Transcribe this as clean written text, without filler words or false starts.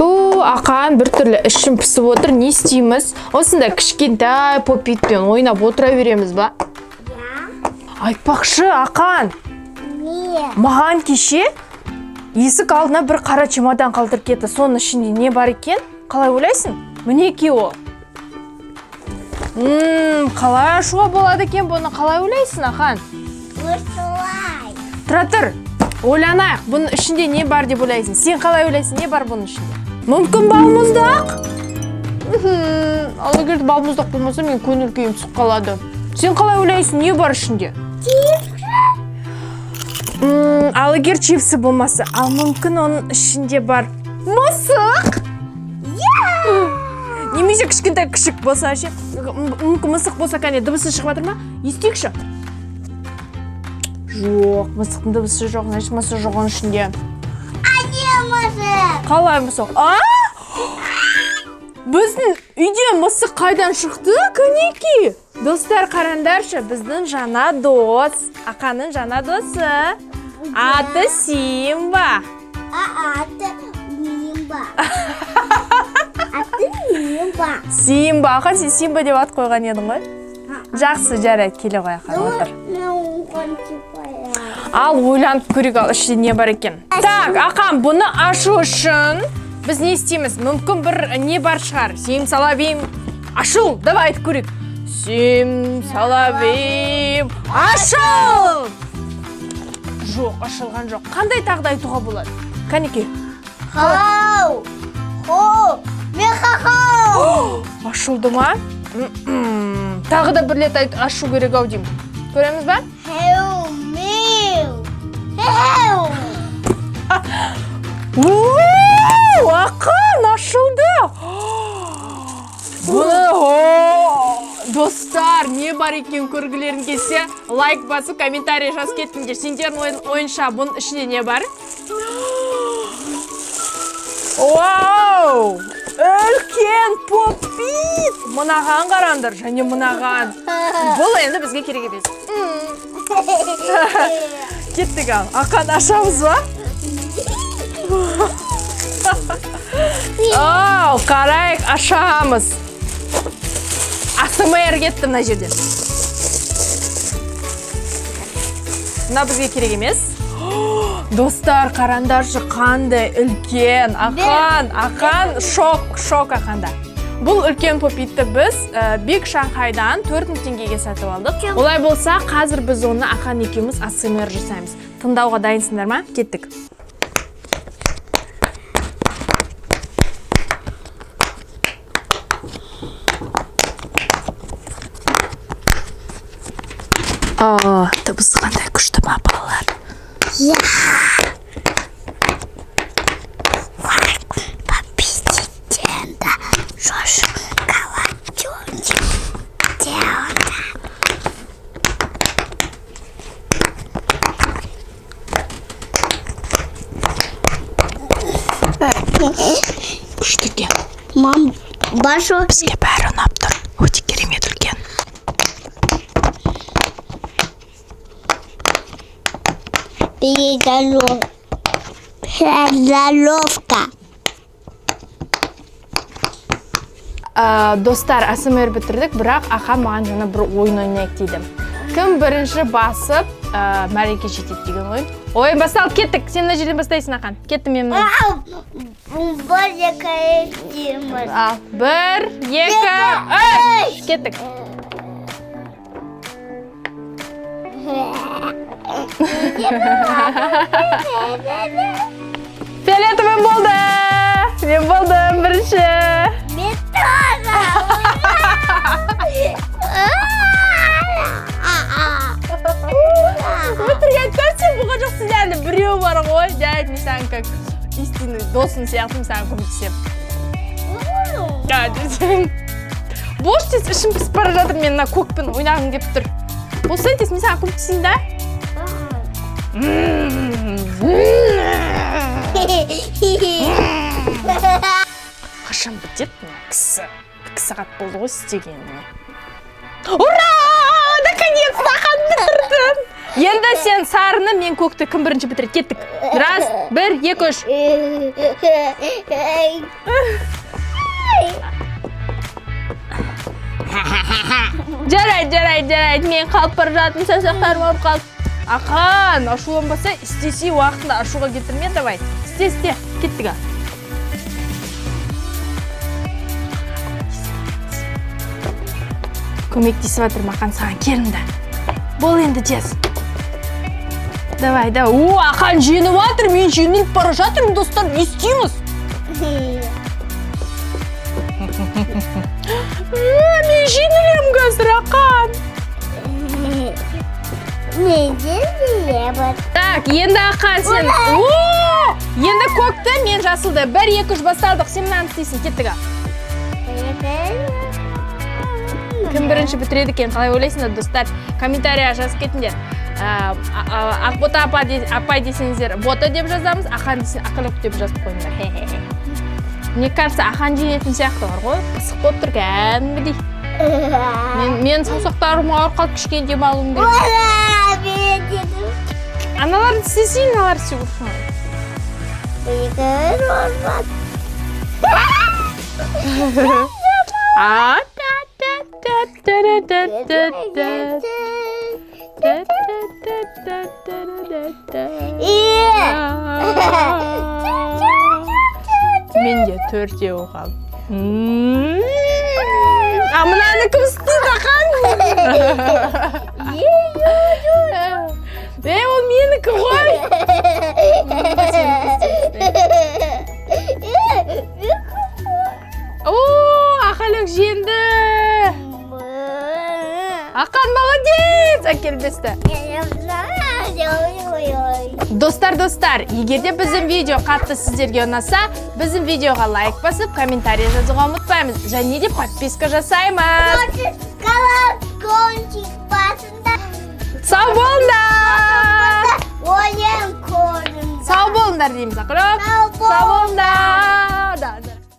Ақан бір түрлі ішім пісіп отыр, не істейміз? Осында кішкентай попитпен ойнап отыра береміз ба? Айтпақшы, Ақан. Не? Маған кеше есік алдына бір қара чемодан қалдырып кетті. Соның ішінде не бар екен? Қалай ойлайсың? Мінеки о. Қалай ашуға болады екен бұны? Қалай ойлайсың, Ақан? Осылай. Тұра тұр. Ойланайық, бұның ішінде не бар деп ойлайсың? Сен қалай ойлайсың, не бар бұның ішінде? Мүмкін балмұздақ? Аллагерді балмұздақ болмаса, мен көңіл күйім түсіп қалады. Сен қалай ойлайсың, не бар ішінде? Аллагер чипсы болмаса, ал мүмкін оның ішінде бар мысық? Немесе кішкентай күшік болса ше? Мүмкін мысық болса кәне дыбысы шығып жатыр ма? Естейікші. Жоқ, мысықтың дыбысы жоқ, значит мысық жоқ оның ішінде. Қалай мысық? Біздің үйден мысық қайдан шықты? Көнеки? Достар, қараңдаршы, біздің жаңа дос. Ақаның жаңа досы. Аты Симба. Аты Мимба. Аты Мимба. Симба. Ақан, сен Симба деп ат қойған едің ғой? Жақсы, жарайды, келе қой, Ақан, отыр. Ал, ойланып көрейік, ал іште не бар екен. Так, Ақан, бұны ашу үшін біз не істейміз? Мүмкін бір не бар шығар? Сим салабим. Ашу, давай айтып көрейік. Сим салабим. Ашу! Жоқ, ашылған жоқ. Қандай тағды айтуға болады? Кәнеке? Хау! Хо! Мен хау! Ашылды ма? Тағы да бір рет ашу керек ау деймін. Көреміз ба? Хау! Меу! Хау! Ақан, ашылды! Достар, не бар екен көргілерін келсе, лайк басып, комментарий жазып кеттіңдер. Сендердің ойынша бұның ішінде не бар? Вау! Үлкен попит! Мынаған қараңдар, және мынаған. Бұл енді бізге керек емес. Кеттік ал. Ақан, ашамыз ба? Қарайық, ашамыз. АСМР кетті мына жерде. Мына бізге керек емес. Достар, қараңдаршы, қандай үлкен. Ақан, шок Ақанда. Бұл үлкен попитті біз Биг Шанхайдан 4000 теңгеге сатып алдық. Олай болса, қазір біз оны Ақан екеуміз АСМР жасаймыз. Тыңдауға дайынсыңдар ма? Кеттік. Дыбысы қандай күшті ма, балалар? Попитетенда шошық колотенчик теонда. Күшті екен. Мам, башо. Бізге бәрі ұнап тұр. Өте керемет үлкен. Перезаловка. Достар, АСМР бітірдік, бірақ Ақан маған жаңа бір ойын ойнайық дейді. Кім бірінші басып мәреке жетеді деген ойын. Ойын басталып кеттік. Сен мына жерден бастайсың, Ақан. Кеттім мен мұны. Бір, екі, естейміз. Бір, екі, үш. Кеттік. Фиолетовый мен болды. Мен болдым бірінші. Мен тоже. Өтірген көрсен бұға жоқ сіздерді біреу бар ғой. Дәйт, мен саған как истинный досын сияқты мен саған көмектесем. Бош тез ішім пісіп бара жатыр, мен көкпен ойнағым кеп тұр. Болсай тез мен саған көмектесейін да? Қашан бітет мына кісі? 2 сағат болды ғой істегеніне. Ура! Наконец-то Ақан бітірдім! Енді сен сарыны, мен көкті кім бірінші бітіреді? Кеттік. Раз, 1, 2, 3. Жарайды. Мен қалып бара жатырмын, саусақтарым ауырып қалды. Ақан, ашуланбаса, істесе уақытында ашуға кетірме, давай. Істе, кеттік. Көмектесіп жатыр Ақан саған, келінді. Бол енді жез. Давай. Ақан жеңіп жатыр, мен жеңіліп бара жатырмын, достар, не істейміз? Мен жеңілем қазір, Ақан. Так, енді Ақан сен. Енді көкті, мен жасылды. 1, 2, 3 басталдық, сен мынаны істейсің, кеттік. Кім бірінші бітіреді екен, қалай ойлайсыңдар, достар? Комментария жазып кетіңдер. Ақбота апай десеңіздер, бота деп жазамыз, Ақан десең, ақылық деп жазып қойыңдар. Мне кажется, Ақан жеңетін сияқты бар ғой, пысық болып тұр кәдімгідей. Мен саусақтарым ауыр қалып кішкене демалуым керек. Аналар істесең, аналар істеп отырсың. Менде 4 қалды. Мынаны кім істейді, Ақан? Ол менікі ғой. Ақалық жеңді. Ақан молодец! Әкелбесті. Достар, егерде біздің видео қатты сіздерге ұнаса, біздің видеоға лайк басып, комментарий жазуға ұмытпаймыз. Және де подписка жасаймыз. Сау болыңдар! Сау болыңдар дейміз, ақырып. Сау болыңдар!